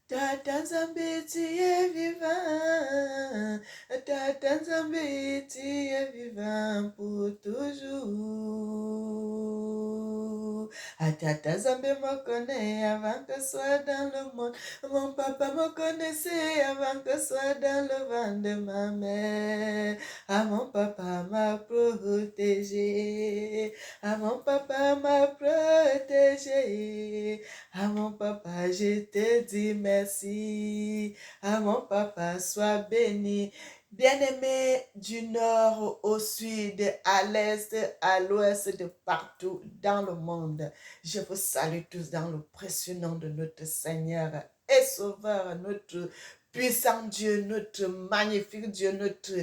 Tata Nzambe, tu es vivant. Tata Nzambe, tu es vivant pour toujours. Tata Nzambe me connaît avant que soit dans le monde. Mon papa me connaissait avant que soit dans le ventre de ma mère. Mon papa m'a protégé. Mon papa m'a protégé. Mon papa, je te dis merci. Mon papa, sois béni. Bien-aimé du nord au sud, à l'est, à l'ouest, de partout dans le monde, je vous salue tous dans le précieux nom de notre Seigneur et Sauveur, notre puissant Dieu, notre magnifique Dieu, notre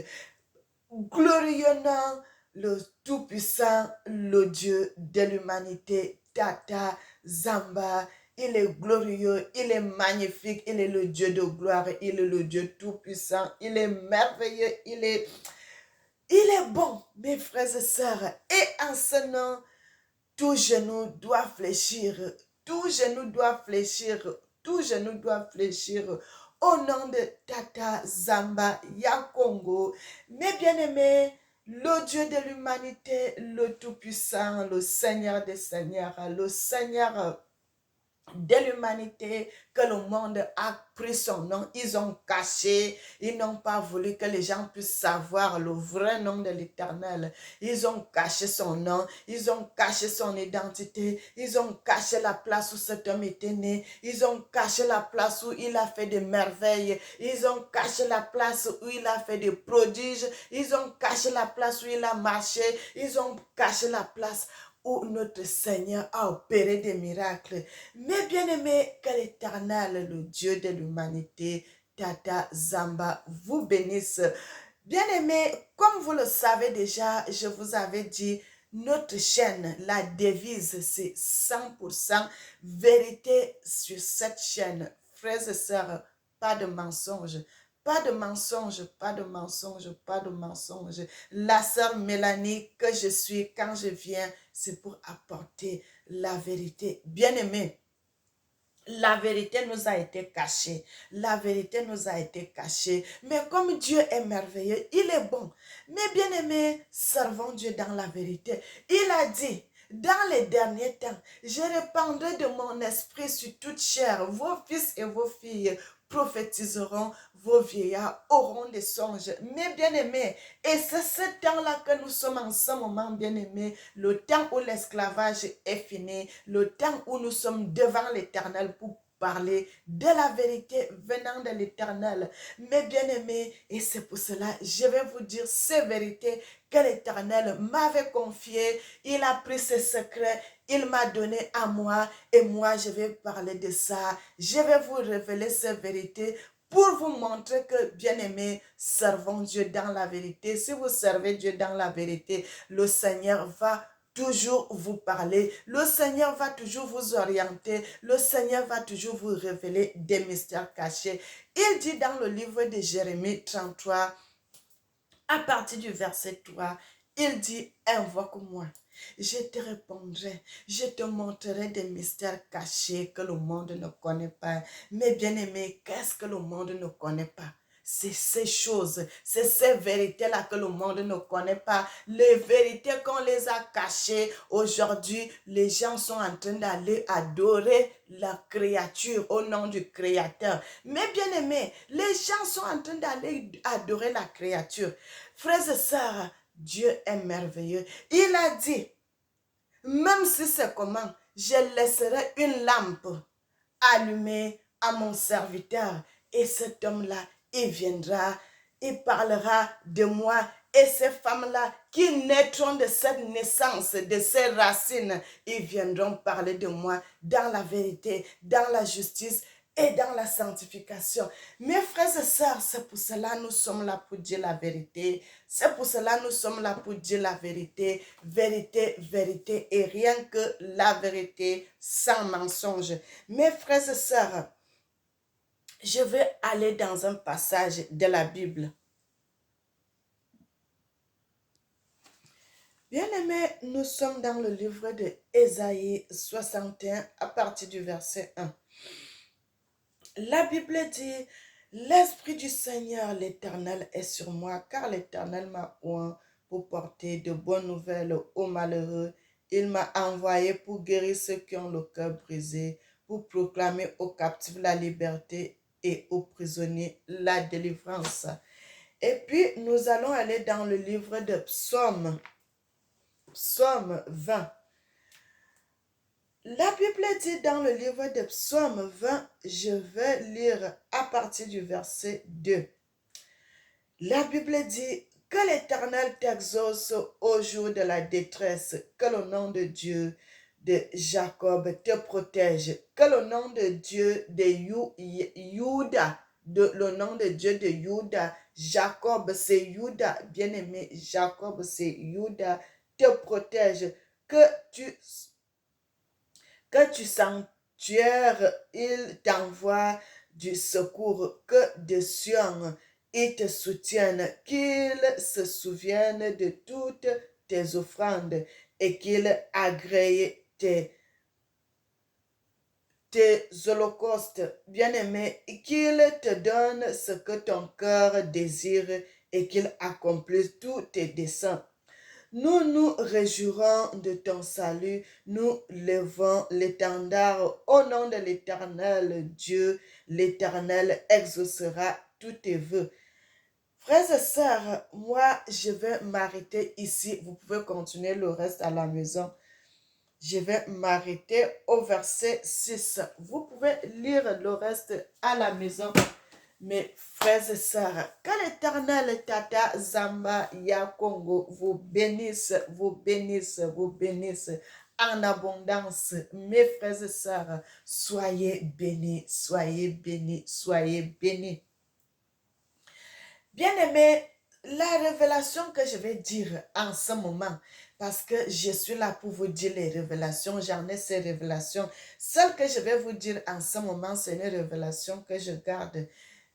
glorieux nom, le Tout-Puissant, le Dieu de l'humanité, Tata Zamba. Il est glorieux, il est magnifique, il est le Dieu de gloire, il est le Dieu Tout-Puissant, il est merveilleux, il est bon, mes frères et sœurs. Et en ce nom, tout genou doit fléchir, tout genou doit fléchir, tout genou doit fléchir au nom de Tata Zamba Yakongo. Mes bien-aimés, le Dieu de l'humanité, le Tout-Puissant, le Seigneur des Seigneurs, le Seigneur de l'humanité, que le monde a pris son nom, ils ont caché, ils n'ont pas voulu que les gens puissent savoir le vrai nom de l'Éternel. Ils ont caché son nom, ils ont caché son identité, ils ont caché la place où cet homme était né, ils ont caché la place où il a fait des merveilles, ils ont caché la place où il a fait des prodiges, ils ont caché la place où il a marché, ils ont caché la place où notre Seigneur a opéré des miracles. Mais bien-aimés, que l'Éternel, le Dieu de l'humanité, Tata Zamba, vous bénisse. Bien-aimés, comme vous le savez déjà, je vous avais dit, notre chaîne, la devise, c'est 100% vérité sur cette chaîne. Frères et sœurs, pas de mensonges. Pas de mensonges, pas de mensonges, pas de mensonges. La sœur Mélanie que je suis quand je viens, c'est pour apporter la vérité. Bien-aimés, la vérité nous a été cachée. La vérité nous a été cachée. Mais comme Dieu est merveilleux, il est bon. Mais bien aimés, servons Dieu dans la vérité. Il a dit, dans les derniers temps, je répandrai de mon esprit sur toute chair. Vos fils et vos filles prophétiseront, vos vieillards auront des songes. Mais bien aimés, et c'est ce temps-là que nous sommes en ce moment, bien aimés, le temps où l'esclavage est fini, le temps où nous sommes devant l'Éternel pour parler de la vérité venant de l'Éternel. Mes bien-aimés, et c'est pour cela, je vais vous dire ces vérités que l'Éternel m'avait confiées. Il a pris ses secrets, il m'a donné à moi, et moi je vais parler de ça. Je vais vous révéler ces vérités pour vous montrer que, bien-aimés, servons Dieu dans la vérité. Si vous servez Dieu dans la vérité, le Seigneur va toujours vous parler, le Seigneur va toujours vous orienter, le Seigneur va toujours vous révéler des mystères cachés. Il dit dans le livre de Jérémie 33, à partir du verset 3, il dit, invoque-moi, je te répondrai, je te montrerai des mystères cachés que le monde ne connaît pas. Mais bien aimé, qu'est-ce que le monde ne connaît pas? C'est ces choses, c'est ces vérités-là que le monde ne connaît pas. Les vérités qu'on les a cachées, aujourd'hui, les gens sont en train d'aller adorer la créature au nom du Créateur. Mais bien aimé, les gens sont en train d'aller adorer la créature. Frères et sœurs, Dieu est merveilleux. Il a dit, même si c'est comment, je laisserai une lampe allumée à mon serviteur. Et cet homme-là, il viendra, il parlera de moi. Et ces femmes-là qui naîtront de cette naissance, de ces racines, ils viendront parler de moi dans la vérité, dans la justice et dans la sanctification. Mes frères et sœurs, c'est pour cela que nous sommes là pour dire la vérité. C'est pour cela que nous sommes là pour dire la vérité. Vérité, vérité et rien que la vérité sans mensonge. Mes frères et sœurs, je vais aller dans un passage de la Bible. Bien-aimés, nous sommes dans le livre de Ésaïe 61 à partir du verset 1. La Bible dit, l'Esprit du Seigneur, l'Éternel, est sur moi, car l'Éternel m'a oint pour porter de bonnes nouvelles aux malheureux. Il m'a envoyé pour guérir ceux qui ont le cœur brisé, pour proclamer aux captifs la liberté et aux prisonniers la délivrance. Et puis, nous allons aller dans le livre de Psaume, Psaume 20. La Bible dit dans le livre de Psaume 20, je vais lire à partir du verset 2. La Bible dit que l'Éternel t'exauce au jour de la détresse, que le nom de Dieu de Jacob te protège, que le nom de Dieu de Juda, le nom de Dieu de Juda, Jacob c'est Juda, bien-aimé, Jacob c'est Juda, te protège, que tu sanctuaires, il t'envoie du secours, que de Sion, il te soutienne, qu'il se souvienne de toutes tes offrandes et qu'il agrée tes holocaustes, bien-aimé, qu'il te donne ce que ton cœur désire et qu'il accomplisse tous tes desseins. Nous nous réjouirons de ton salut, nous levons l'étendard au nom de l'Éternel Dieu. L'Éternel exaucera tous tes vœux. Frères et sœurs, moi, je vais m'arrêter ici. Vous pouvez continuer le reste à la maison. Je vais m'arrêter au verset 6. Vous pouvez lire le reste à la maison. Mes frères et sœurs, que l'Éternel Tata Zamba Yakongo vous bénisse, vous bénisse, vous bénisse en abondance. Mes frères et sœurs, soyez bénis, soyez bénis, soyez bénis. Bien-aimés, la révélation que je vais dire en ce moment, parce que je suis là pour vous dire les révélations, j'en ai ces révélations. Celle que je vais vous dire en ce moment, c'est une révélation que je garde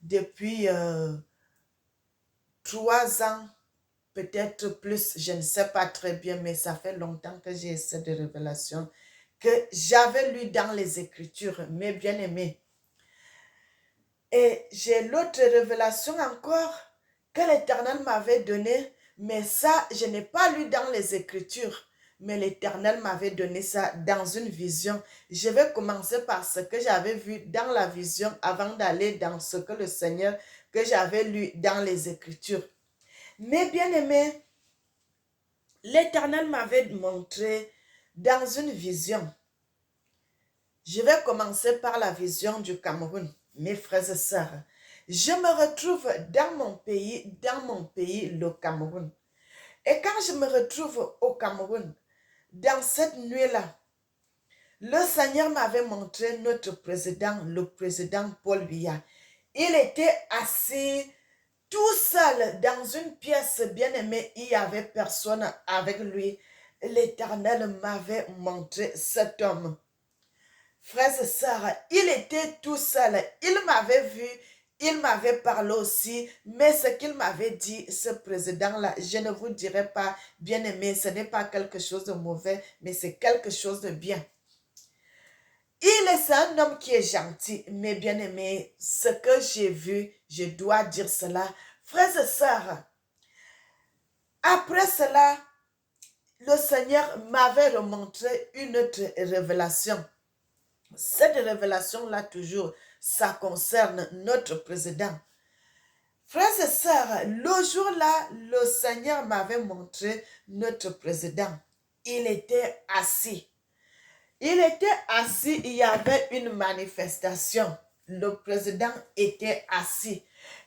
depuis 3 ans, peut-être plus, je ne sais pas très bien, mais ça fait longtemps que j'ai cette révélation que j'avais lu dans les Écritures, mes bien-aimés. Et j'ai l'autre révélation encore que l'Éternel m'avait donnée, mais ça, je n'ai pas lu dans les Écritures, mais l'Éternel m'avait donné ça dans une vision. Je vais commencer par ce que j'avais vu dans la vision avant d'aller dans ce que le Seigneur, que j'avais lu dans les Écritures. Mais bien aimé, l'Éternel m'avait montré dans une vision. Je vais commencer par la vision du Cameroun, mes frères et sœurs. Je me retrouve dans mon pays, le Cameroun. Et quand je me retrouve au Cameroun, dans cette nuit-là, le Seigneur m'avait montré notre président, le président Paul Biya. Il était assis tout seul dans une pièce bien-aimée. Il n'y avait personne avec lui. L'Éternel m'avait montré cet homme. Frères et sœurs, il était tout seul. Il m'avait vu, il m'avait parlé aussi, mais ce qu'il m'avait dit, ce président-là, je ne vous dirai pas, bien-aimé, ce n'est pas quelque chose de mauvais, mais c'est quelque chose de bien. C'est un homme qui est gentil, mais bien-aimé, ce que j'ai vu, je dois dire cela. Frères et sœurs, après cela, le Seigneur m'avait remontré une autre révélation. Cette révélation-là, toujours, ça concerne notre président. Frères et sœurs, le jour-là, le Seigneur m'avait montré notre président. Il était assis. Il était assis, il y avait une manifestation. Le président était assis.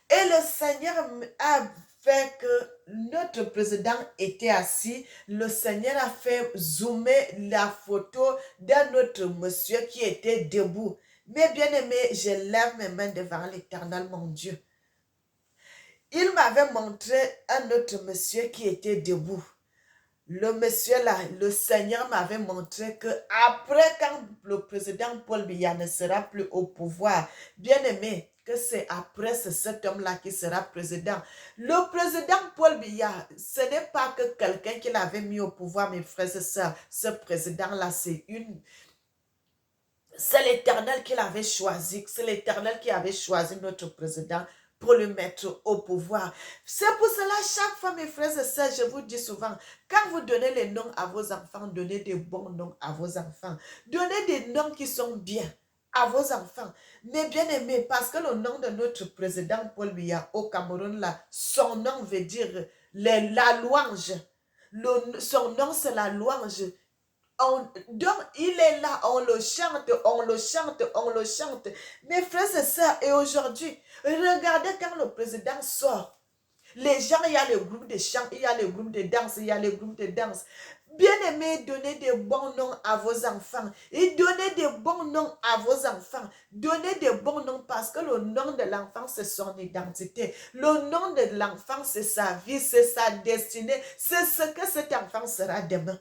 Et le Seigneur a fait que notre président était assis. Le Seigneur a fait zoomer la photo d'un autre monsieur qui était debout. Mais bien aimé, je lève mes mains devant l'Éternel, mon Dieu. Il m'avait montré un autre monsieur qui était debout. Le monsieur là, le Seigneur m'avait montré que après, quand le président Paul Biya ne sera plus au pouvoir, bien aimé, que c'est après cet homme-là qui sera président. Le président Paul Biya, ce n'est pas que quelqu'un qui l'avait mis au pouvoir, mes frères et sœurs. Ce président-là, C'est l'Éternel qui l'avait choisi. C'est l'Éternel qui avait choisi notre président pour le mettre au pouvoir. C'est pour cela, chaque fois, mes frères et sœurs, je vous dis souvent, quand vous donnez les noms à vos enfants, donnez des bons noms à vos enfants. Donnez des noms qui sont bien à vos enfants. Mais bien aimés, parce que le nom de notre président Paul Biya au Cameroun, là, son nom veut dire la louange. Son nom, c'est la louange. Donc, il est là, on le chante, on le chante, on le chante. Mes frères et sœurs, et aujourd'hui, regardez quand le président sort. Les gens, il y a le groupe de chant, il y a le groupe de danse, il y a le groupe de danse. Bien-aimés, donnez des bons noms à vos enfants. Et donnez des bons noms à vos enfants. Donnez des bons noms parce que le nom de l'enfant, c'est son identité. Le nom de l'enfant, c'est sa vie, c'est sa destinée. C'est ce que cet enfant sera demain.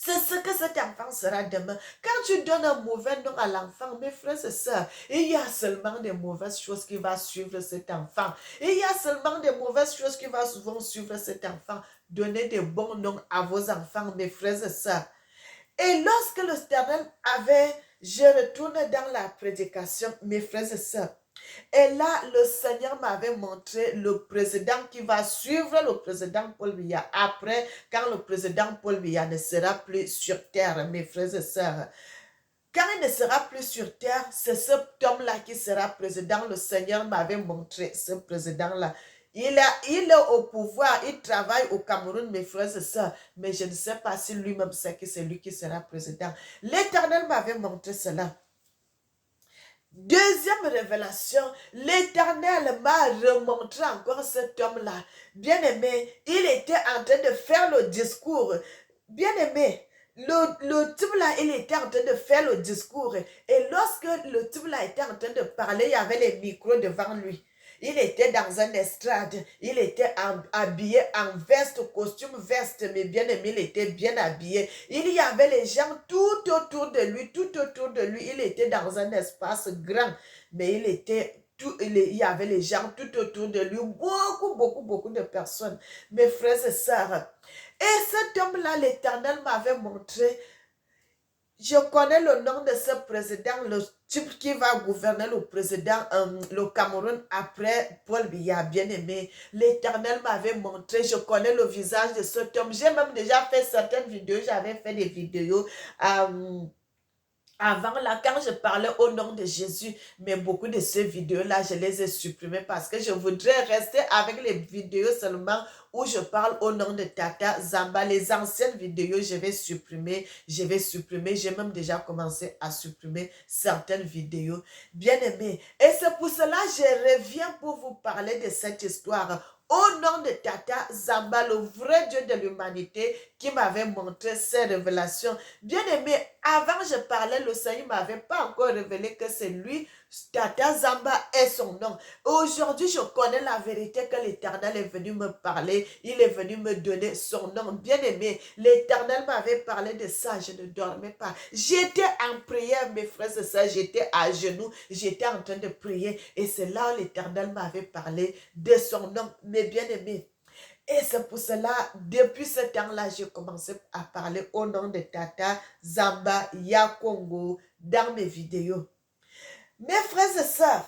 C'est ce que cet enfant sera demain. Quand tu donnes un mauvais nom à l'enfant, mes frères et sœurs, il y a seulement des mauvaises choses qui vont suivre cet enfant. Il y a seulement des mauvaises choses qui vont souvent suivre cet enfant. Donnez des bons noms à vos enfants, mes frères et sœurs. Et lorsque l'Éternel avait, je retourne dans la prédication, mes frères et sœurs, et là, le Seigneur m'avait montré le président qui va suivre le président Paul Biya après, quand le président Paul Biya ne sera plus sur terre, mes frères et sœurs. Quand il ne sera plus sur terre, c'est cet homme-là qui sera président. Le Seigneur m'avait montré ce président-là. Il est au pouvoir, il travaille au Cameroun, mes frères et sœurs, mais je ne sais pas si lui-même sait que c'est lui qui sera président. L'Éternel m'avait montré cela. Deuxième révélation, l'Éternel m'a remontré encore cet homme-là. Bien-aimé, il était en train de faire le discours. Bien-aimé, le type-là, il était en train de faire le discours. Et lorsque le type-là était en train de parler, il y avait les micros devant lui. Il était dans un estrade. Il était habillé en veste, costume veste, mais bien aimé, il était bien habillé. Il y avait les gens tout autour de lui, tout autour de lui. Il était dans un espace grand, mais il y avait les gens tout autour de lui, beaucoup de personnes. Mes frères et sœurs. Et cet homme-là, l'Éternel m'avait montré. Je connais le nom de ce président, le type qui va gouverner le Cameroun après Paul Biya, bien aimé. L'Éternel m'avait montré, je connais le visage de cet homme. J'ai même déjà fait certaines vidéos, j'avais fait des vidéos avant là, quand je parlais au nom de Jésus, mais beaucoup de ces vidéos-là, je les ai supprimées parce que je voudrais rester avec les vidéos seulement où je parle au nom de Tata Zamba. Les anciennes vidéos, je vais supprimer. J'ai même déjà commencé à supprimer certaines vidéos. Bien aimé. Et c'est pour cela que je reviens pour vous parler de cette histoire. Au nom de Tata Zamba, le vrai Dieu de l'humanité qui m'avait montré ces révélations. Bien aimé, avant je parlais, le Seigneur ne m'avait pas encore révélé que c'est lui. Tata Zamba est son nom. Aujourd'hui, je connais la vérité que l'Éternel est venu me parler. Il est venu me donner son nom. Bien aimé, l'Éternel m'avait parlé de ça. Je ne dormais pas. J'étais en prière, mes frères et sœurs. J'étais à genoux. J'étais en train de prier. Et c'est là où l'Éternel m'avait parlé de son nom. Mes bien-aimés. Et c'est pour cela, depuis ce temps-là, j'ai commencé à parler au nom de Tata Zamba Yakongo dans mes vidéos. Mes frères et sœurs,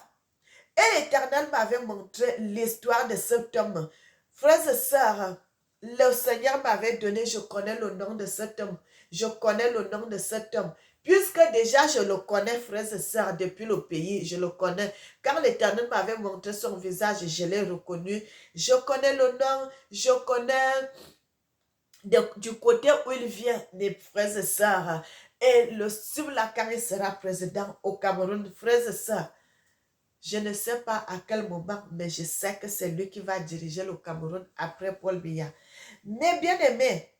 et l'Éternel m'avait montré l'histoire de cet homme. Frères et sœurs, le Seigneur m'avait donné, je connais le nom de cet homme. Je connais le nom de cet homme. Puisque déjà je le connais, frères et sœurs, depuis le pays, je le connais. Quand l'Éternel m'avait montré son visage, je l'ai reconnu. Je connais le nom, je connais du côté où il vient, mes frères et sœurs. Et le là, quand il sera président au Cameroun, frères et sœurs, je ne sais pas à quel moment, mais je sais que c'est lui qui va diriger le Cameroun après Paul Biya. Mais bien aimé,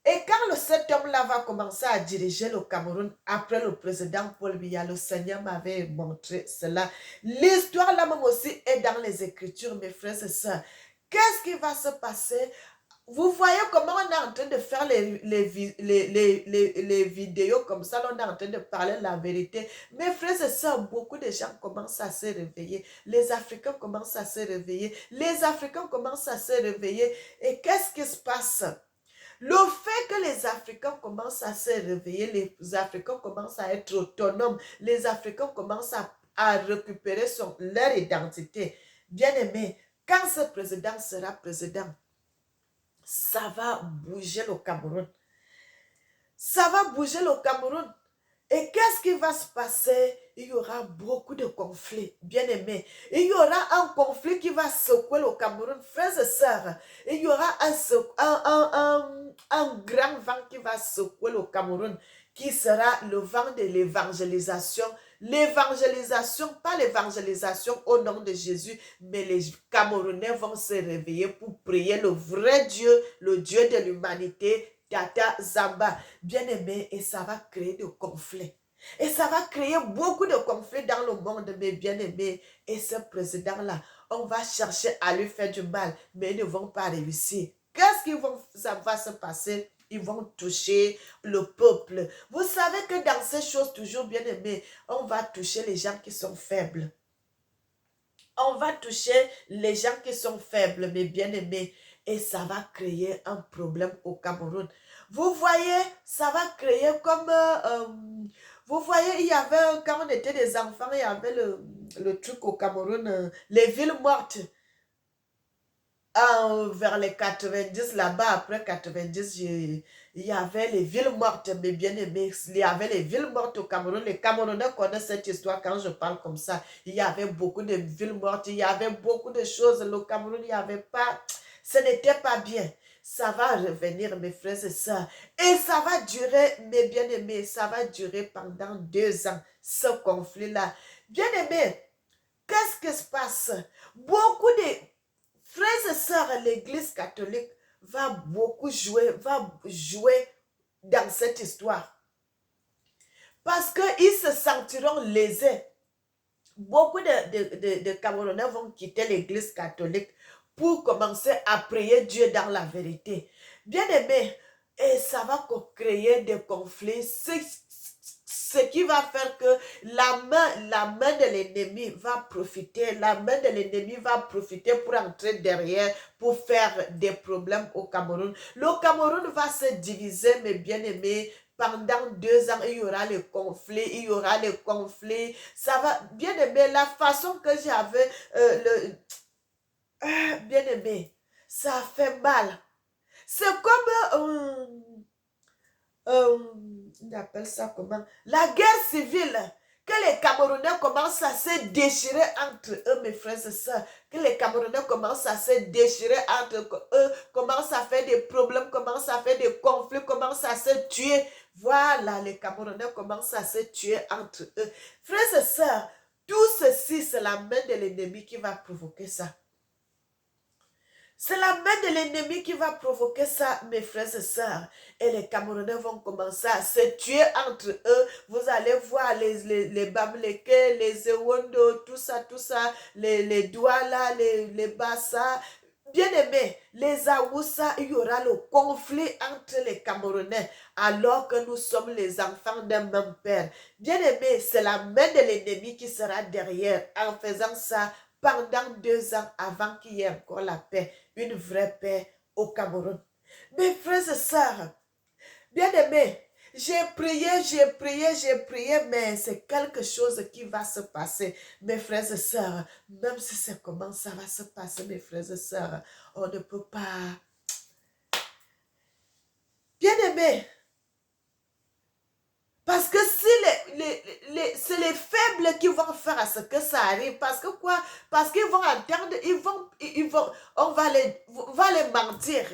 et quand cet homme-là va commencer à diriger le Cameroun après le président Paul Biya, le Seigneur m'avait montré cela. L'histoire là même aussi est dans les Écritures, mes frères et sœurs. Qu'est-ce qui va se passer? Vous voyez comment on est en train de faire les vidéos comme ça, on est en train de parler la vérité. Mes frères et sœurs, beaucoup de gens commencent à se réveiller. Les Africains commencent à se réveiller. Les Africains commencent à se réveiller. Et qu'est-ce qui se passe? Le fait que les Africains commencent à se réveiller, les Africains commencent à être autonomes, les Africains commencent à récupérer leur identité. Bien aimé, quand ce président sera président, ça va bouger le Cameroun. Ça va bouger le Cameroun. Et qu'est-ce qui va se passer? Il y aura beaucoup de conflits, bien aimés. Il y aura un conflit qui va secouer le Cameroun, frères et sœurs. Il y aura un grand vent qui va secouer le Cameroun, qui sera le vent de l'évangélisation. L'évangélisation, pas l'évangélisation au nom de Jésus, mais les Camerounais vont se réveiller pour prier le vrai Dieu, le Dieu de l'humanité, Tata Zamba, bien aimé, et ça va créer des conflits. Et ça va créer beaucoup de conflits dans le monde, mes bien-aimés. Et ce président-là, on va chercher à lui faire du mal, mais ils ne vont pas réussir. Ça va se passer? Ils vont toucher le peuple. Vous savez que dans ces choses, toujours bien aimées, on va toucher les gens qui sont faibles. On va toucher les gens qui sont faibles, mes bien-aimés. Et ça va créer un problème au Cameroun. Vous voyez, ça va créer comme... vous voyez, il y avait, quand on était des enfants, il y avait le truc au Cameroun, les villes mortes. Vers les 90, là-bas, après 90, il y avait les villes mortes, mes bien-aimés. Il y avait les villes mortes au Cameroun. Les Camerounais connaissent cette histoire quand je parle comme ça. Il y avait beaucoup de villes mortes, il y avait beaucoup de choses. Le Cameroun, il n'y avait pas... Ce n'était pas bien. Ça va revenir, mes frères et sœurs. Et ça va durer, mes bien-aimés, ça va durer pendant 2 ans, ce conflit-là. Bien-aimés, qu'est-ce qui se passe? Beaucoup de frères et sœurs, l'Église catholique va jouer dans cette histoire. Parce qu'ils se sentiront lésés. Beaucoup de Camerounais vont quitter l'Église catholique pour commencer à prier Dieu dans la vérité. Bien aimé, et ça va créer des conflits. Ce qui va faire que la main de l'ennemi va profiter. La main de l'ennemi va profiter pour entrer derrière, pour faire des problèmes au Cameroun. Le Cameroun va se diviser, mes bien-aimés. Pendant 2 ans, il y aura les conflits, il y aura les conflits. Ça va, bien aimé, la façon que j'avais, bien aimé, ça fait mal. C'est comme, on appelle ça comment? La guerre civile. Que les Camerounais commencent à se déchirer entre eux, mes frères et sœurs. Que les Camerounais commencent à se déchirer entre eux, commencent à faire des problèmes, commencent à faire des conflits, commencent à se tuer. Voilà, les Camerounais commencent à se tuer entre eux. Frères et sœurs, tout ceci, c'est la main de l'ennemi qui va provoquer ça. C'est la main de l'ennemi qui va provoquer ça, mes frères et sœurs. Et les Camerounais vont commencer à se tuer entre eux. Vous allez voir les Bamleke, les Ewondo, tout ça, les Douala, les Bassa. Bien aimés, les Aoussa, il y aura le conflit entre les Camerounais alors que nous sommes les enfants d'un même père. Bien aimés, c'est la main de l'ennemi qui sera derrière en faisant ça pendant 2 ans avant qu'il y ait encore la paix, une vraie paix au Cameroun. Mes frères et sœurs, bien aimés, j'ai prié, mais c'est quelque chose qui va se passer, mes frères et sœurs. Même si c'est comment ça va se passer, mes frères et sœurs, on ne peut pas. Bien aimés, parce que si c'est les faibles qui vont faire à ce que ça arrive. Parce que quoi? Parce qu'ils vont attendre, on va les mentir.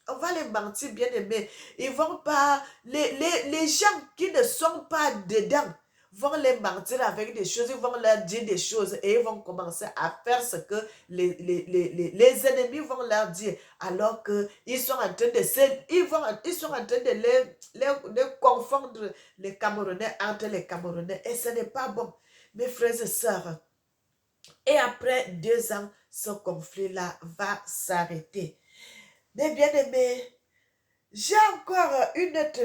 On va les mentir, bien aimés. Ils vont pas, les gens qui ne sont pas dedans vont les mentir avec des choses, ils vont leur dire des choses et ils vont commencer à faire ce que les ennemis vont leur dire alors qu'ils sont en train de ils sont en train de les confondre les Camerounais entre les Camerounais et ce n'est pas bon, mes frères et sœurs. Et après 2 ans, ce conflit-là va s'arrêter. Mais bien aimés, j'ai encore une autre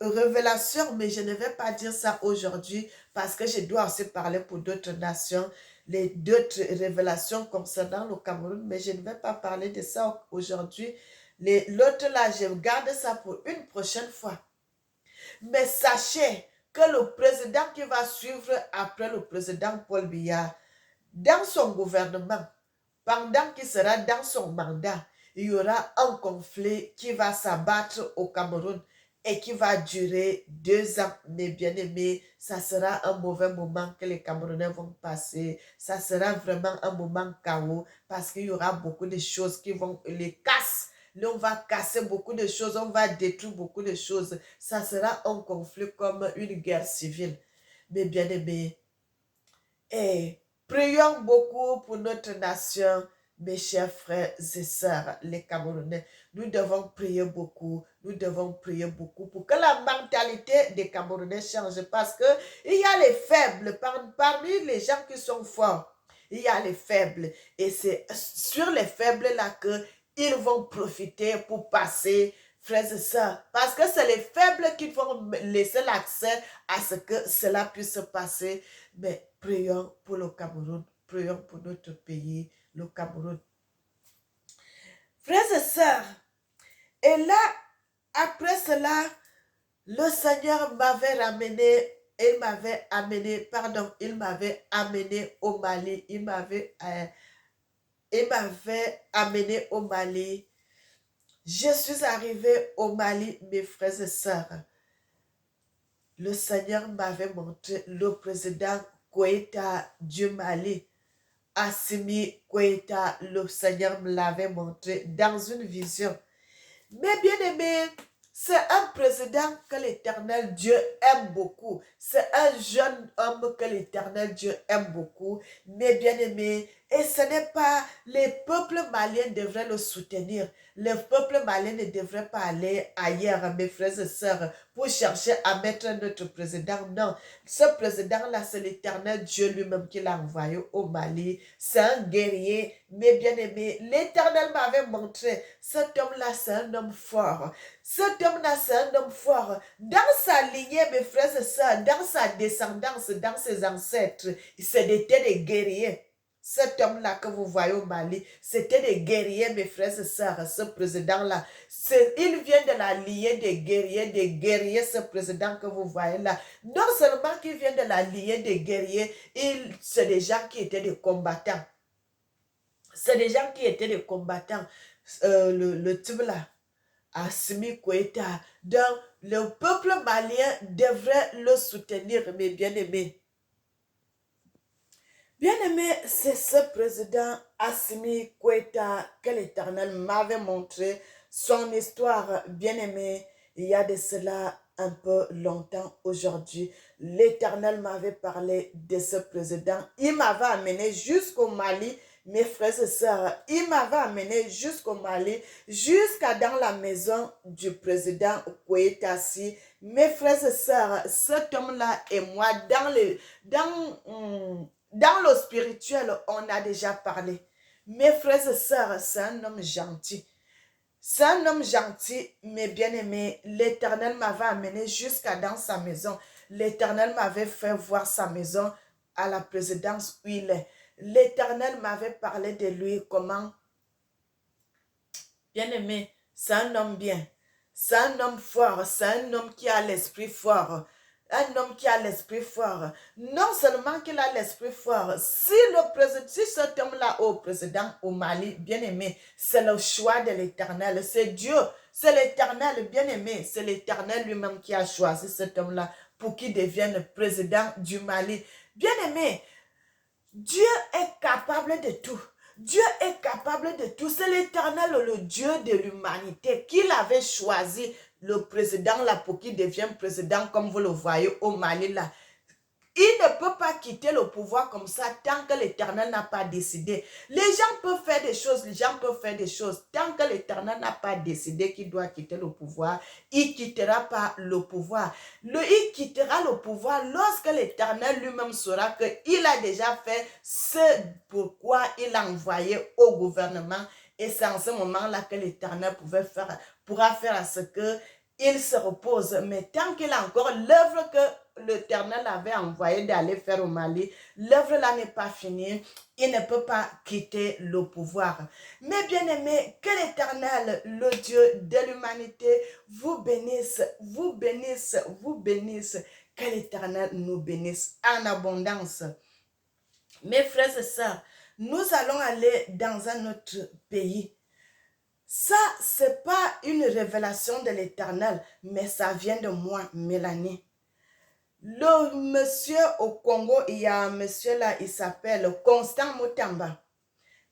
révélation, mais je ne vais pas dire ça aujourd'hui parce que je dois aussi parler pour d'autres nations, d'autres révélations concernant le Cameroun, mais je ne vais pas parler de ça aujourd'hui. L'autre là, je garde ça pour une prochaine fois. Mais sachez que le président qui va suivre après le président Paul Biya, dans son gouvernement, pendant qu'il sera dans son mandat, il y aura un conflit qui va s'abattre au Cameroun et qui va durer 2 ans. Mes bien-aimés, ça sera un mauvais moment que les Camerounais vont passer. Ça sera vraiment un moment chaos parce qu'il y aura beaucoup de choses qui vont les casser. Là, on va casser beaucoup de choses, on va détruire beaucoup de choses. Ça sera un conflit comme une guerre civile. Mes bien-aimés, et prions beaucoup pour notre nation, mes chers frères et sœurs, les Camerounais. Nous devons prier beaucoup, nous devons prier beaucoup pour que la mentalité des Camerounais change parce que il y a les faibles, parmi les gens qui sont forts, il y a les faibles. Et c'est sur les faibles là que ils vont profiter pour passer, frères et sœurs, parce que c'est les faibles qui vont laisser l'accès à ce que cela puisse passer. Mais prions pour le Cameroun, prions pour notre pays, le Cameroun. Frères et sœurs, et là, après cela, le Seigneur m'avait ramené, il m'avait amené au Mali, il m'avait amené au Mali. Je suis arrivé au Mali, mes frères et sœurs. Le Seigneur m'avait montré le président Koïta du Mali. Assimi Koïta, le Seigneur me l'avait montré dans une vision. Mais bien aimé, c'est un président que l'Éternel Dieu aime beaucoup. C'est un jeune homme que l'Éternel Dieu aime beaucoup. Mais bien aimé, et ce n'est pas les peuples maliens devraient le soutenir. Les peuples maliens ne devraient pas aller ailleurs, mes frères et sœurs, pour chercher à mettre notre président. Non, ce président-là, c'est l'Éternel Dieu lui-même qui l'a envoyé au Mali. C'est un guerrier, mais bien aimé. L'Éternel m'avait montré, cet homme-là, c'est un homme fort. Cet homme-là, c'est un homme fort. Dans sa lignée, mes frères et sœurs, dans sa descendance, dans ses ancêtres, c'était des guerriers. Cet homme-là que vous voyez au Mali, c'était des guerriers, mes frères et sœurs, ce président-là. Il vient de la lignée des guerriers, ce président que vous voyez là. Non seulement qu'il vient de la lignée des guerriers, c'est des gens qui étaient des combattants. C'est des gens qui étaient des combattants. Le type là, Assimi Koïta. Donc, le peuple malien devrait le soutenir, mes bien-aimés. Bien-aimé, c'est ce président Assimi Koïta que l'Éternel m'avait montré son histoire. Bien-aimé, il y a de cela un peu longtemps aujourd'hui. L'Éternel m'avait parlé de ce président. Il m'avait amené jusqu'au Mali, mes frères et sœurs. Il m'avait amené jusqu'au Mali, jusqu'à dans la maison du président Koïta. Mes frères et sœurs, cet homme-là et moi, dans le spirituel, on a déjà parlé. Mes frères et sœurs, c'est un homme gentil. C'est un homme gentil, mais bien aimé. L'Éternel m'avait amené jusqu'à dans sa maison. L'Éternel m'avait fait voir sa maison à la présidence où il est. L'Éternel m'avait parlé de lui comment, bien aimé, c'est un homme bien. C'est un homme fort. C'est un homme qui a l'esprit fort. Un homme qui a l'esprit fort. Non seulement qu'il a l'esprit fort, si cet homme-là au président au Mali, bien aimé, c'est le choix de l'Éternel, c'est Dieu, c'est l'Éternel, bien aimé, c'est l'Éternel lui-même qui a choisi cet homme-là pour qu'il devienne président du Mali. Bien aimé, Dieu est capable de tout. Dieu est capable de tout. C'est l'Éternel, le Dieu de l'humanité, qu'il avait choisi le président là pour qu'il devienne président, comme vous le voyez au Mali là. Il ne peut pas quitter le pouvoir comme ça tant que l'Éternel n'a pas décidé. Les gens peuvent faire des choses, les gens peuvent faire des choses. Tant que l'Éternel n'a pas décidé qu'il doit quitter le pouvoir, il ne quittera pas le pouvoir. Il quittera le pouvoir lorsque l'Éternel lui-même saura qu'il a déjà fait ce pourquoi il a envoyé au gouvernement. Et c'est en ce moment-là que l'Éternel pourra faire à ce qu'il se repose. Mais tant qu'il a encore l'œuvre que l'Éternel avait envoyé d'aller faire au Mali, l'œuvre là n'est pas finie. Il ne peut pas quitter le pouvoir. Mes bien-aimés, que l'Éternel, le Dieu de l'humanité, vous bénisse, vous bénisse, vous bénisse. Que l'Éternel nous bénisse en abondance. Mes frères et sœurs, nous allons aller dans un autre pays. Ça, ce n'est pas une révélation de l'Éternel, mais ça vient de moi, Mélanie. Le monsieur au Congo, il y a un monsieur là, il s'appelle Constant Mutamba.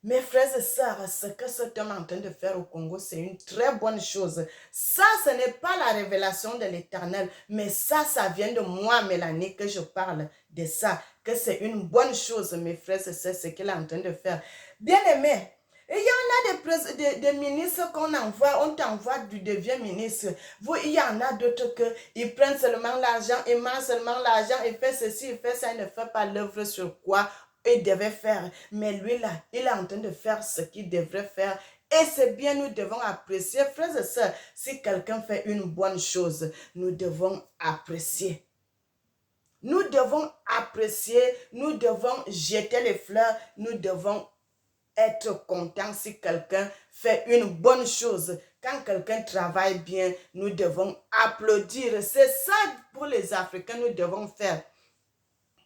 Mes frères et sœurs, ce que cet homme est en train de faire au Congo, c'est une très bonne chose. Ça, ce n'est pas la révélation de l'Éternel, mais ça vient de moi, Mélanie, que je parle de ça, que c'est une bonne chose, mes frères et sœurs, ce qu'il est en train de faire. Bien-aimé, il y en a des ministres qu'on envoie, on t'envoie, tu deviens ministre. Il y en a d'autres qui prennent seulement l'argent, ils mangent seulement l'argent, ils font ceci, ils font ça, ils ne font pas l'œuvre sur quoi il devait faire. Mais lui là, il est en train de faire ce qu'il devrait faire. Et c'est bien, nous devons apprécier. Frères et sœurs, si quelqu'un fait une bonne chose, nous devons apprécier. Nous devons apprécier, nous devons jeter les fleurs, nous devons être contents si quelqu'un fait une bonne chose. Quand quelqu'un travaille bien, nous devons applaudir. C'est ça pour les Africains, nous devons faire.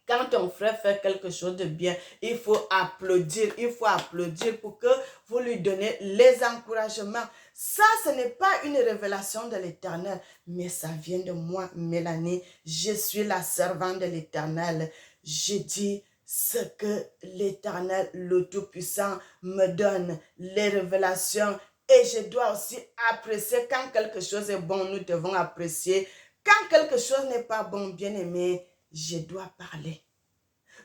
Quand ton frère fait quelque chose de bien, il faut applaudir. Il faut applaudir pour que vous lui donnez les encouragements. Ça, ce n'est pas une révélation de l'Éternel, mais ça vient de moi, Mélanie. Je suis la servante de l'Éternel. Je dis ce que l'Éternel, le Tout-Puissant, me donne, les révélations. Et je dois aussi apprécier quand quelque chose est bon, nous devons apprécier. Quand quelque chose n'est pas bon, bien aimé, je dois parler.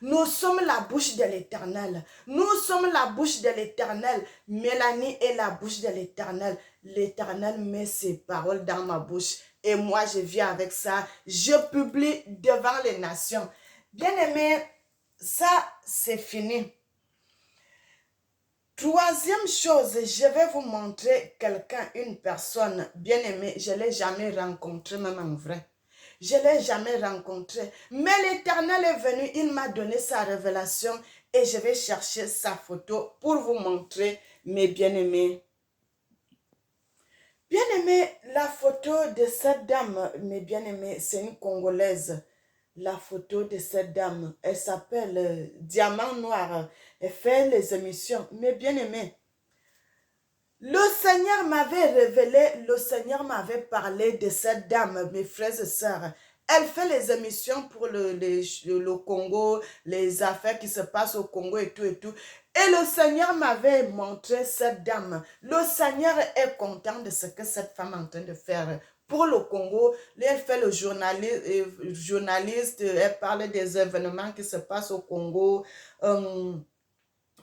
Nous sommes la bouche de l'Éternel. Nous sommes la bouche de l'Éternel. Mélanie est la bouche de l'Éternel. L'Éternel met ses paroles dans ma bouche. Et moi, je viens avec ça. Je publie devant les nations. Bien-aimés, ça, c'est fini. Troisième chose, je vais vous montrer quelqu'un, une personne bien-aimée. Je ne l'ai jamais rencontré, même en vrai. Je ne l'ai jamais rencontré. Mais l'Éternel est venu, il m'a donné sa révélation et je vais chercher sa photo pour vous montrer, mes bien-aimés. Bien-aimés, la photo de cette dame, mes bien-aimés, c'est une Congolaise. La photo de cette dame, elle s'appelle Diamant Noir. Elle fait les émissions. Mes bien-aimés, le Seigneur m'avait révélé, le Seigneur m'avait parlé de cette dame, mes frères et sœurs. Elle fait les émissions pour le Congo, les affaires qui se passent au Congo et tout et tout. Et le Seigneur m'avait montré cette dame. Le Seigneur est content de ce que cette femme est en train de faire pour le Congo. Elle fait le journaliste, elle parle des événements qui se passent au Congo.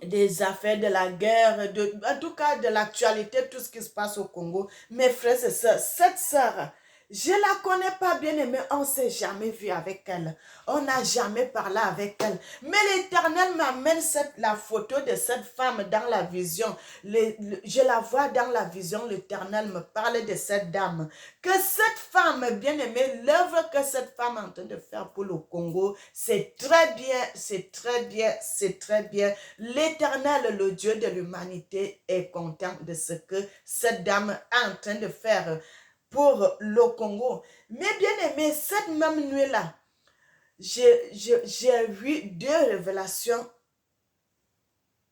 Des affaires de la guerre, en tout cas de l'actualité, tout ce qui se passe au Congo. Mes frères et sœurs, cette sœur, je ne la connais pas bien aimée, on ne s'est jamais vu avec elle. On n'a jamais parlé avec elle. Mais l'Éternel m'amène la photo de cette femme dans la vision. Je la vois dans la vision, l'Éternel me parle de cette dame. Que cette femme, bien aimée, l'œuvre que cette femme est en train de faire pour le Congo, c'est très bien, c'est très bien, c'est très bien. L'Éternel, le Dieu de l'humanité, est content de ce que cette dame est en train de faire pour le Congo. Mais bien aimé, cette même nuit-là, j'ai vu deux révélations.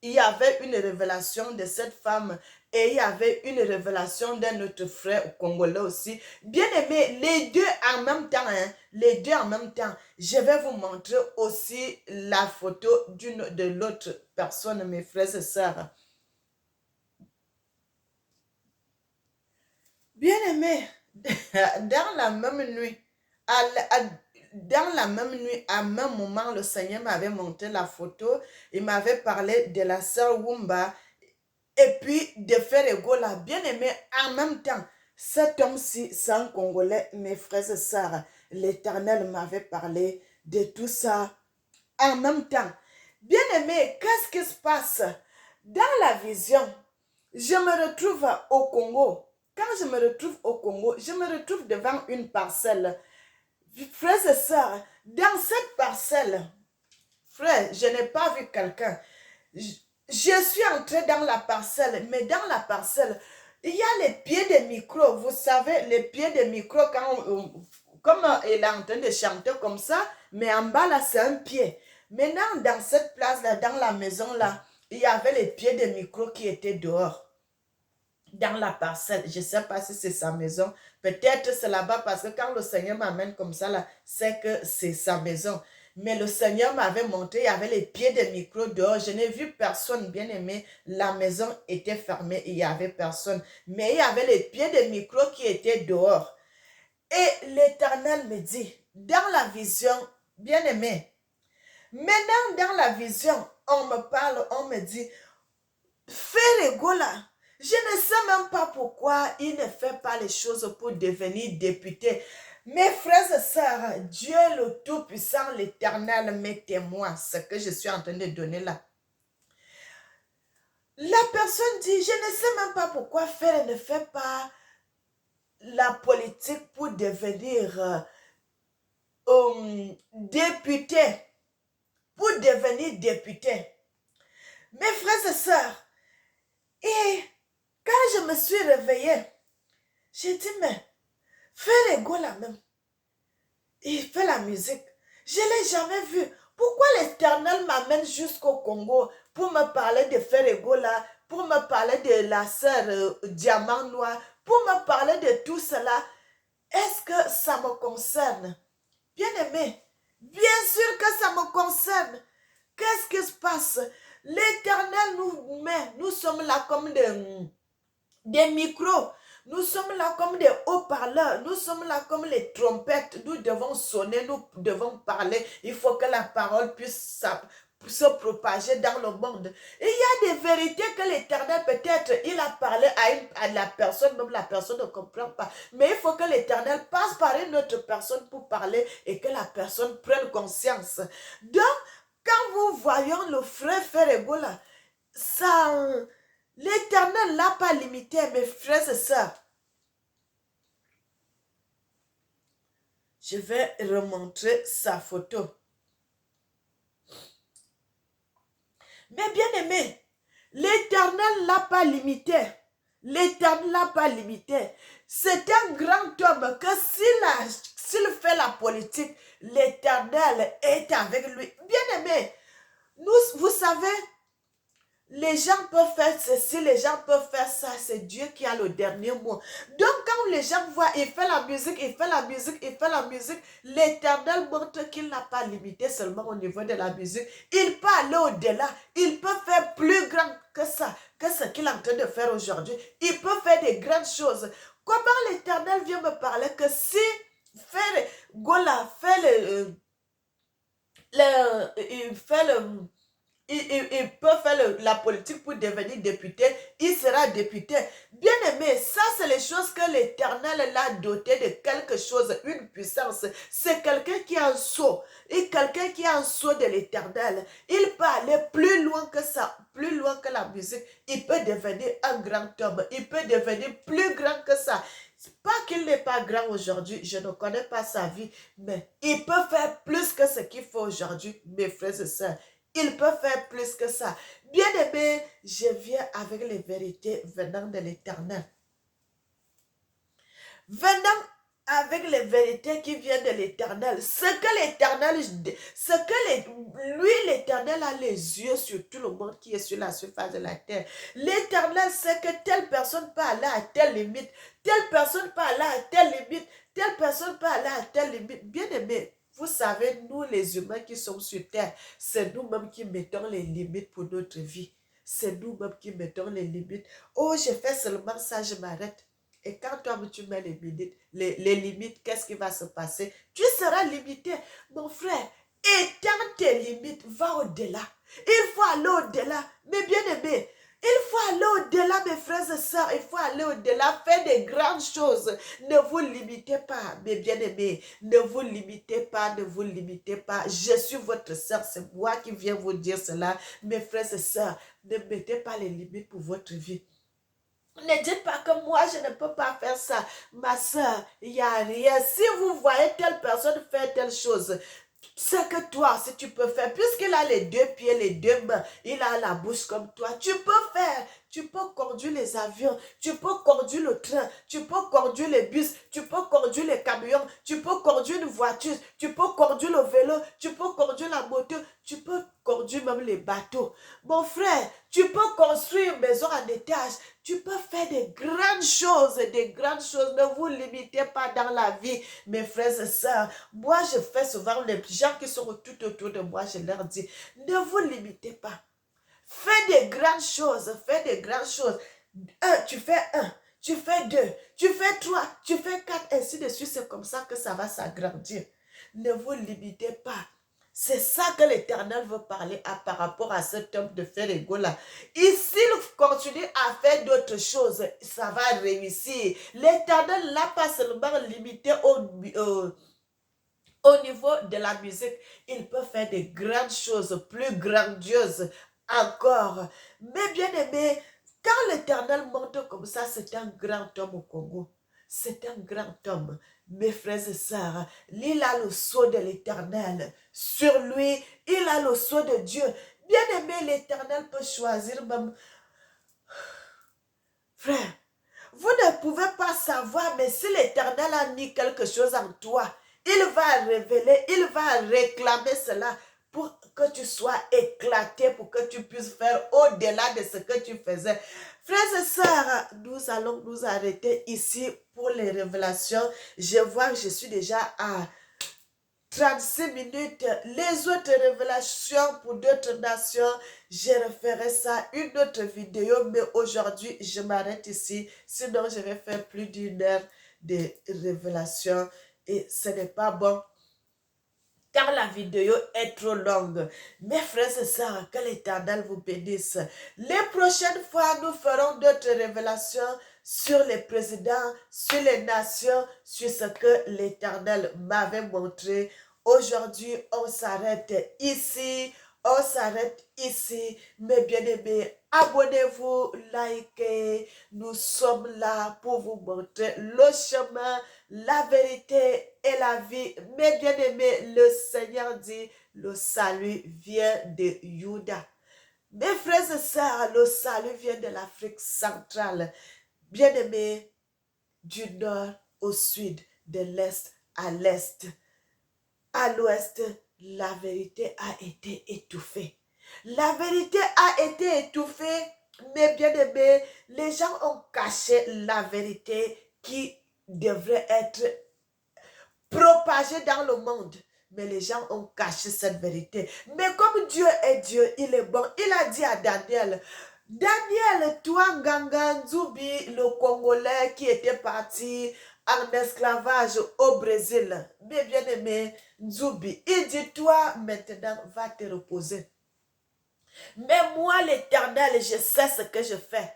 Il y avait une révélation de cette femme et il y avait une révélation d'un autre frère congolais aussi. Bien aimé, les deux en même temps, hein, les deux en même temps. Je vais vous montrer aussi la photo de l'autre personne, mes frères et sœurs. Bien aimé, dans la même nuit, dans la même nuit, à un même moment, le Seigneur m'avait montré la photo. Il m'avait parlé de la sœur Wumba et puis de Frère Egola. Bien aimé, en même temps, cet homme-ci, c'est un Congolais, mes frères et sœurs. L'Éternel m'avait parlé de tout ça en même temps. Bien aimé, qu'est-ce qui se passe? Dans la vision, je me retrouve au Congo. Quand je me retrouve au Congo, je me retrouve devant une parcelle. Frères et sœurs, dans cette parcelle, frère, je n'ai pas vu quelqu'un. Je suis entrée dans la parcelle, mais dans la parcelle, il y a les pieds des micros. Vous savez, les pieds des micros, comme il est en train de chanter comme ça, mais en bas là, c'est un pied. Maintenant, dans cette place-là, dans la maison-là, il y avait les pieds des micros qui étaient dehors dans la parcelle. Je ne sais pas si c'est sa maison. Peut-être c'est là-bas parce que quand le Seigneur m'amène comme ça, là, c'est que c'est sa maison. Mais le Seigneur m'avait montré, il y avait les pieds des micros dehors. Je n'ai vu personne, bien aimé. La maison était fermée, il n'y avait personne. Mais il y avait les pieds des micros qui étaient dehors. Et l'Éternel me dit, dans la vision, bien aimé, maintenant dans la vision, on me parle, on me dit, Frère Egola, je ne sais même pas pourquoi il ne fait pas les choses pour devenir député. Mes frères et sœurs, Dieu le Tout-Puissant, l'Éternel, mes témoins, ce que je suis en train de donner là. La personne dit, je ne sais même pas pourquoi Frère ne fait pas la politique pour devenir député. Pour devenir député. Mes frères et sœurs, et quand je me suis réveillée, j'ai dit, mais Frère Egola même, il fait la musique. Je ne l'ai jamais vu. Pourquoi l'Éternel m'amène jusqu'au Congo pour me parler de Frère Egola, pour me parler de la sœur Diamant Noir, pour me parler de tout cela? Est-ce que ça me concerne? Bien aimé, bien sûr que ça me concerne. Qu'est-ce qui se passe? L'Éternel nous met, nous sommes là comme des micros. Nous sommes là comme des haut-parleurs. Nous sommes là comme les trompettes. Nous devons sonner, nous devons parler. Il faut que la parole puisse se propager dans le monde. Et il y a des vérités que l'Éternel, peut-être, il a parlé à la personne, même la personne ne comprend pas. Mais il faut que l'Éternel passe par une autre personne pour parler et que la personne prenne conscience. Donc, quand vous voyez le frère Egola, ça... L'Éternel n'a pas limité, mes frères et sœurs. Je vais remontrer sa photo. Mais bien aimé, l'Éternel n'a pas limité. L'Éternel n'a pas limité. C'est un grand homme que s'il fait la politique, l'Éternel est avec lui. Bien aimé, vous savez, les gens peuvent faire ceci, les gens peuvent faire ça, c'est Dieu qui a le dernier mot. Donc quand les gens voient, il fait la musique, il fait la musique, il fait la musique, l'Éternel montre qu'il n'a pas limité seulement au niveau de la musique. Il peut aller au-delà, il peut faire plus grand que ça, que ce qu'il est en train de faire aujourd'hui. Il peut faire des grandes choses. Comment l'Éternel vient me parler que si faire Gola fait il fait il peut faire la politique pour devenir député, il sera député. Bien aimé, ça c'est les choses que l'Éternel l'a doté de quelque chose, une puissance. C'est quelqu'un qui a un sceau, et quelqu'un qui a un sceau de l'Éternel. Il peut aller plus loin que ça, plus loin que la musique. Il peut devenir un grand homme, il peut devenir plus grand que ça. Pas qu'il n'est pas grand aujourd'hui, je ne connais pas sa vie, mais il peut faire plus que ce qu'il faut aujourd'hui, mes frères et sœurs. Il peut faire plus que ça. Bien aimé, je viens avec les vérités venant de l'Éternel. Venant avec les vérités qui viennent de l'Éternel. Ce que l'Éternel, lui l'Éternel a les yeux sur tout le monde qui est sur la surface de la terre. L'Éternel sait que telle personne peut aller à telle limite, telle personne peut aller à telle limite, telle personne peut aller à telle limite. Bien aimé, vous savez, nous les humains qui sommes sur terre, c'est nous-mêmes qui mettons les limites pour notre vie. C'est nous-mêmes qui mettons les limites. Oh, je fais seulement ça, je m'arrête. Et quand toi, tu mets les limites, qu'est-ce qui va se passer? Tu seras limité. Mon frère, étends tes limites, va au-delà. Il faut aller au-delà. Mais bien aimé, il faut aller au-delà, mes frères et sœurs. Il faut aller au-delà, faire des grandes choses. Ne vous limitez pas, mes bien-aimés. Ne vous limitez pas, ne vous limitez pas. Je suis votre sœur, c'est moi qui viens vous dire cela. Mes frères et sœurs, ne mettez pas les limites pour votre vie. Ne dites pas que moi, je ne peux pas faire ça. Ma soeur, il n'y a rien. Si vous voyez telle personne faire telle chose, c'est que toi, si tu peux faire, puisqu'il a les deux pieds, les deux mains, il a la bouche comme toi, tu peux faire. Tu peux conduire les avions, tu peux conduire le train, tu peux conduire les bus, tu peux conduire les camions, tu peux conduire une voiture, tu peux conduire le vélo, tu peux conduire la moto, tu peux conduire même les bateaux. Mon frère, tu peux construire une maison en étage, tu peux faire des grandes choses, des grandes choses. Ne vous limitez pas dans la vie, mes frères et sœurs. Moi, je fais souvent les gens qui sont tout autour de moi, je leur dis, ne vous limitez pas. Fais des grandes choses, fais des grandes choses. Un, tu fais deux, tu fais trois, tu fais quatre, ainsi de suite. C'est comme ça que ça va s'agrandir. Ne vous limitez pas. C'est ça que l'Éternel veut parler par rapport à cet homme de Ferego-là. Et s'il continue à faire d'autres choses, ça va réussir. L'Éternel n'a pas seulement limité au niveau de la musique, il peut faire des grandes choses, plus grandioses encore. Mais bien aimé, quand l'Éternel monte comme ça, c'est un grand homme au Congo. C'est un grand homme. Mes frères et sœurs, il a le sceau de l'Éternel. Sur lui, il a le sceau de Dieu. Bien aimé, l'Éternel peut choisir même. Frère, vous ne pouvez pas savoir, mais si l'Éternel a mis quelque chose en toi, il va révéler, il va réclamer cela pour que tu sois éclaté, pour que tu puisses faire au-delà de ce que tu faisais. Frères et sœurs, nous allons nous arrêter ici pour les révélations. Je vois que je suis déjà à 36 minutes. Les autres révélations pour d'autres nations, je referai ça une autre vidéo, mais aujourd'hui, je m'arrête ici. Sinon, je vais faire plus d'une heure de révélations et ce n'est pas bon car la vidéo est trop longue. Mes frères et sœurs, que l'Éternel vous bénisse. Les prochaines fois, nous ferons d'autres révélations sur les présidents, sur les nations, sur ce que l'Éternel m'avait montré. Aujourd'hui, on s'arrête ici. On s'arrête ici. Mes bien-aimés, abonnez-vous, likez. Nous sommes là pour vous montrer le chemin, la vérité et la vie. Mes bien-aimés, le Seigneur dit, le salut vient de Juda. Mes frères et sœurs, le salut vient de l'Afrique centrale. Bien-aimés, du nord au sud, de l'est à l'est, à l'ouest, la vérité a été étouffée. La vérité a été étouffée, mes bien-aimés. Les gens ont caché la vérité qui devrait être propagée dans le monde. Mais les gens ont caché cette vérité. Mais comme Dieu est Dieu, il est bon. Il a dit à Daniel, Daniel, toi, Nganga Nzubi, le Congolais qui était parti en esclavage au Brésil, mais bien aimé, Nzubi, il dit, toi, maintenant, va te reposer. Mais moi, l'Éternel, je sais ce que je fais.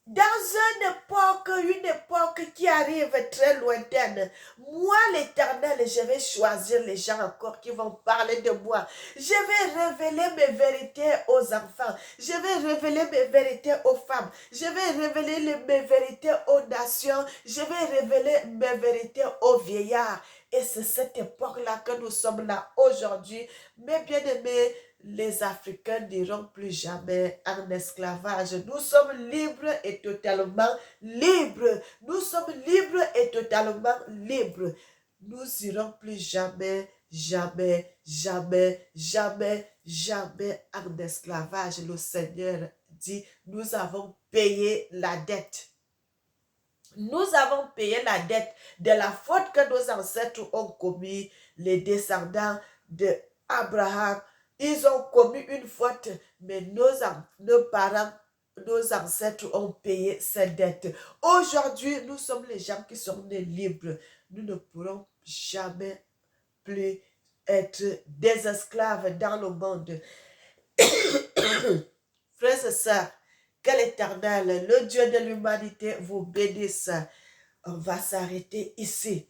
Dans une époque qui arrive très lointaine, moi l'Éternel, je vais choisir les gens encore qui vont parler de moi. Je vais révéler mes vérités aux enfants. Je vais révéler mes vérités aux femmes. Je vais révéler mes vérités aux nations. Je vais révéler mes vérités aux vieillards. Et c'est cette époque-là que nous sommes là aujourd'hui. Mes bien-aimés, les Africains n'iront plus jamais en esclavage. Nous sommes libres et totalement libres. Nous sommes libres et totalement libres. Nous n'irons plus jamais, jamais, jamais, jamais, jamais en esclavage. Le Seigneur dit, nous avons payé la dette. Nous avons payé la dette de la faute que nos ancêtres ont commis, les descendants d'Abraham. Ils ont commis une faute, mais nos parents, nos ancêtres ont payé cette dette. Aujourd'hui, nous sommes les gens qui sont nés libres. Nous ne pourrons jamais plus être des esclaves dans le monde. Frères et sœurs, que l'Éternel, le Dieu de l'humanité, vous bénisse. On va s'arrêter ici.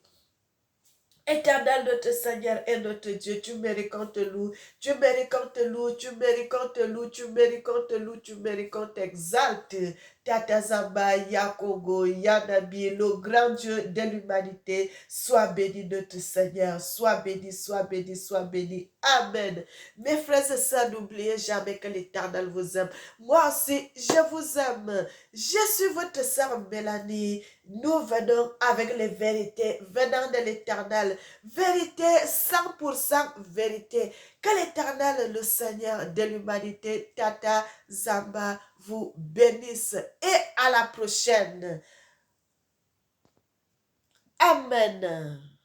Éternel notre Seigneur et notre Dieu, tu mérites qu'on te loue, tu mérites qu'on te loue, tu mérites qu'on te loue, tu mérites qu'on te loue, tu mérites qu'on t'exalte. Tata Zamba, Yakogo, Yanabi, le grand Dieu de l'humanité, sois béni notre Seigneur, sois béni, sois béni, sois béni. Amen. Mes frères et sœurs, n'oubliez jamais que l'Éternel vous aime. Moi aussi, je vous aime. Je suis votre sœur Mélanie. Nous venons avec les vérités venant de l'Éternel. Vérité, 100% vérité. Que l'Éternel, le Seigneur de l'humanité, Tata Zamba, vous bénisse. Et à la prochaine. Amen.